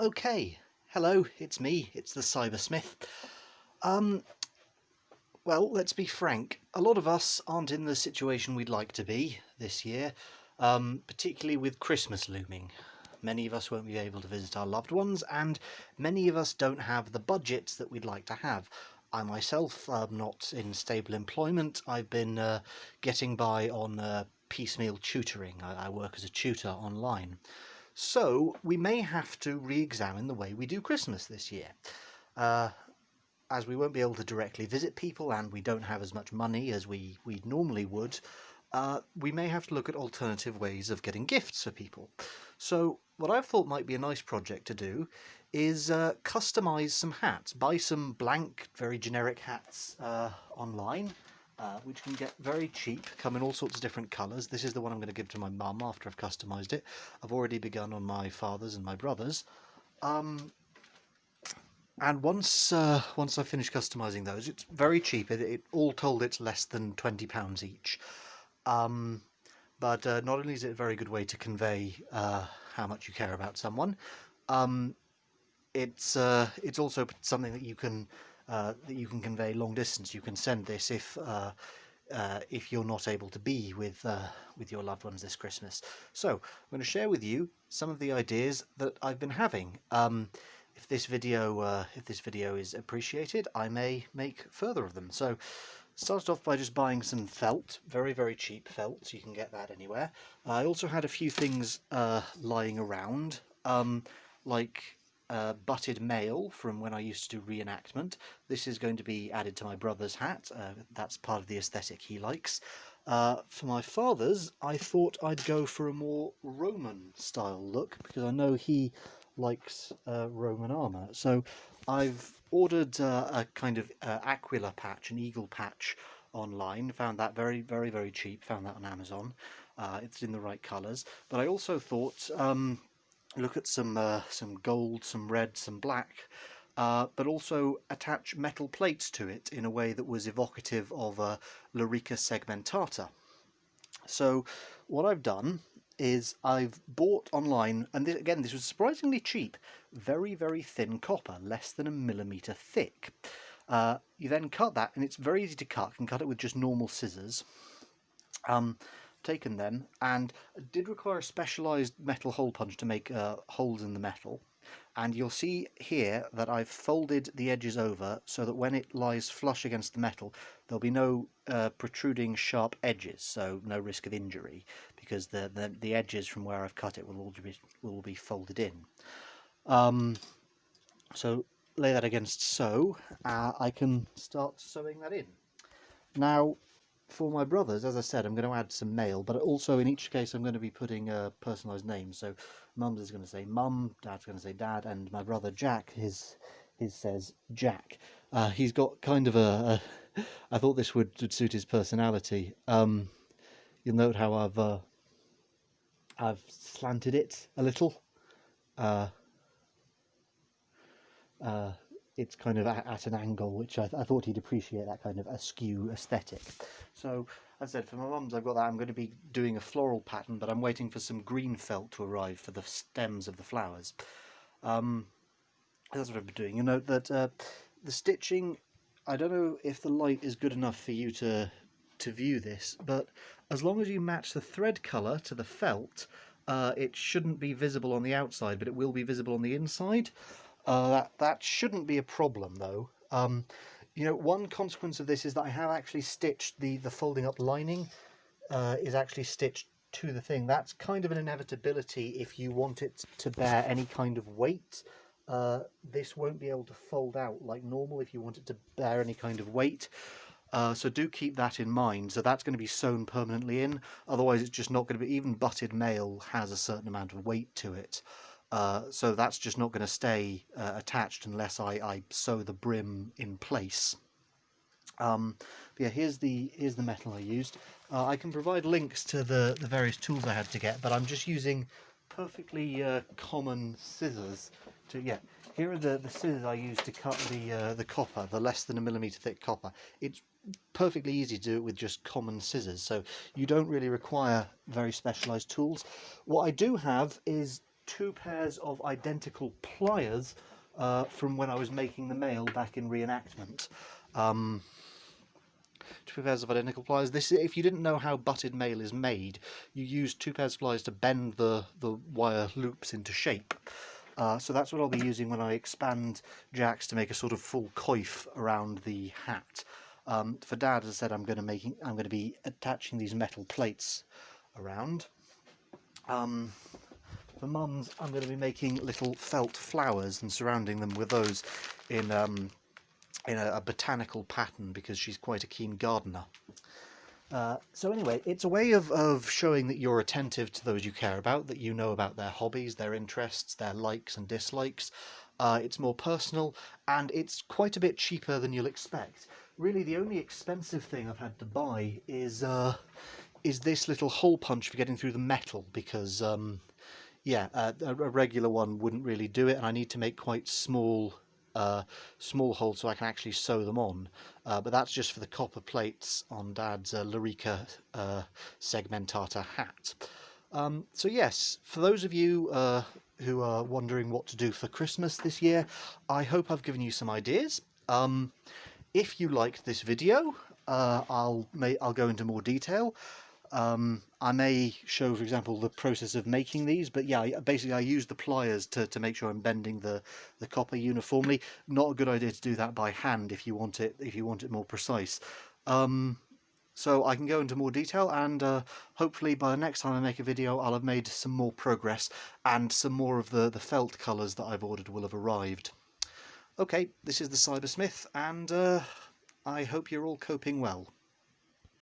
Okay, hello, it's me, it's the Cybersmith. Um, well, let's be frank, a lot of us aren't in the situation we'd like to be this year, particularly with Christmas looming. Many of us won't be able to visit our loved ones, and many of us don't have the budgets that we'd like to have. I myself am not in stable employment. I've been getting by on piecemeal tutoring. I work as a tutor online. So we may have to re-examine the way we do Christmas this year. Uh, as we won't be able to directly visit people and we don't have as much money as we normally would, we may have to look at alternative ways of getting gifts for people. So what I've thought might be a nice project to do is customize some hats. Buy some blank, very generic hats online, which can get very cheap, come in all sorts of different colours. This is the one I'm going to give to my mum after I've customised it. I've already begun on my father's and my brother's. And once I finish customising those, it's very cheap. It all told, it's less than £20 each. But not only is it a very good way to convey how much you care about someone, it's also something that you can convey long distance. You can send this if you're not able to be with your loved ones this Christmas. So I'm going to share with you some of the ideas that I've been having. If this video is appreciated, I may make further of them. So started off by just buying some felt, very cheap felt, so you can get that anywhere. I also had a few things lying around, like butted mail from when I used to do reenactment. This is going to be added to my brother's hat. That's part of the aesthetic he likes. For my father's, I thought I'd go for a more Roman style look because I know he likes Roman armour. So I've ordered a kind of Aquila patch, an eagle patch online. Found that very cheap. Found that on Amazon. It's in the right colours. But I also thought look at some gold, some red, some black, but also attach metal plates to it in a way that was evocative of Lorica segmentata. So what I've done is I've bought online, and again this was surprisingly cheap, very thin copper, less than 1 mm thick. You then cut that, and it's very easy to cut. You can cut it with just normal scissors. Taken them, and did require a specialised metal hole punch to make holes in the metal. And you'll see here that I've folded the edges over so that when it lies flush against the metal, there'll be no protruding sharp edges, so no risk of injury, because the edges from where I've cut it will be folded in. So lay that against sew. I can start sewing that in. Now, for my brothers, as I said, I'm going to add some mail, but also in each case I'm going to be putting a personalised name. So Mum's is going to say Mum, Dad's going to say Dad, and my brother Jack, his says Jack. He's got kind of I thought this would suit his personality. You'll note how I've slanted it a little. It's kind of at an angle, which I thought he'd appreciate, that kind of askew aesthetic. So, as I said, for my mum's I've got that. I'm going to be doing a floral pattern, but I'm waiting for some green felt to arrive for the stems of the flowers. That's what I've been doing. You note that the stitching, I don't know if the light is good enough for you to view this, but as long as you match the thread colour to the felt, it shouldn't be visible on the outside, but it will be visible on the inside. That shouldn't be a problem, though. You know, one consequence of this is that I have actually stitched the folding up lining is actually stitched to the thing. That's kind of an inevitability if you want it to bear any kind of weight. This won't be able to fold out like normal if you want it to bear any kind of weight. So do keep that in mind. So that's going to be sewn permanently in. Otherwise, it's just not going to be. Even butted mail has a certain amount of weight to it. So that's just not going to stay attached unless I sew the brim in place. Yeah, here's the metal I used. I can provide links to the various tools I had to get, but I'm just using perfectly common scissors. Here are the scissors I used to cut the copper, the less than 1 mm thick copper. It's perfectly easy to do it with just common scissors, so you don't really require very specialised tools. What I do have is 2 pairs of identical pliers from when I was making the mail back in reenactment. 2 pairs of identical pliers. This, if you didn't know how butted mail is made, you use 2 pairs of pliers to bend the wire loops into shape. So that's what I'll be using when I expand jacks to make a sort of full coif around the hat. For Dad, as I said, I'm going to be attaching these metal plates around. For Mum's, I'm going to be making little felt flowers and surrounding them with those in a botanical pattern, because she's quite a keen gardener. So anyway, it's a way of showing that you're attentive to those you care about, that you know about their hobbies, their interests, their likes and dislikes. It's more personal, and it's quite a bit cheaper than you'll expect. Really, the only expensive thing I've had to buy is this little hole punch for getting through the metal, because yeah, a regular one wouldn't really do it, and I need to make quite small holes so I can actually sew them on. But that's just for the copper plates on Dad's Lorica segmentata hat. So yes, for those of you who are wondering what to do for Christmas this year, I hope I've given you some ideas. If you liked this video, I'll go into more detail. I may show, for example, the process of making these, but yeah, basically I use the pliers to make sure I'm bending the copper uniformly. Not a good idea to do that by hand if you want it more precise. So I can go into more detail, and hopefully by the next time I make a video I'll have made some more progress, and some more of the felt colours that I've ordered will have arrived. Okay, this is the Cybersmith, and I hope you're all coping well.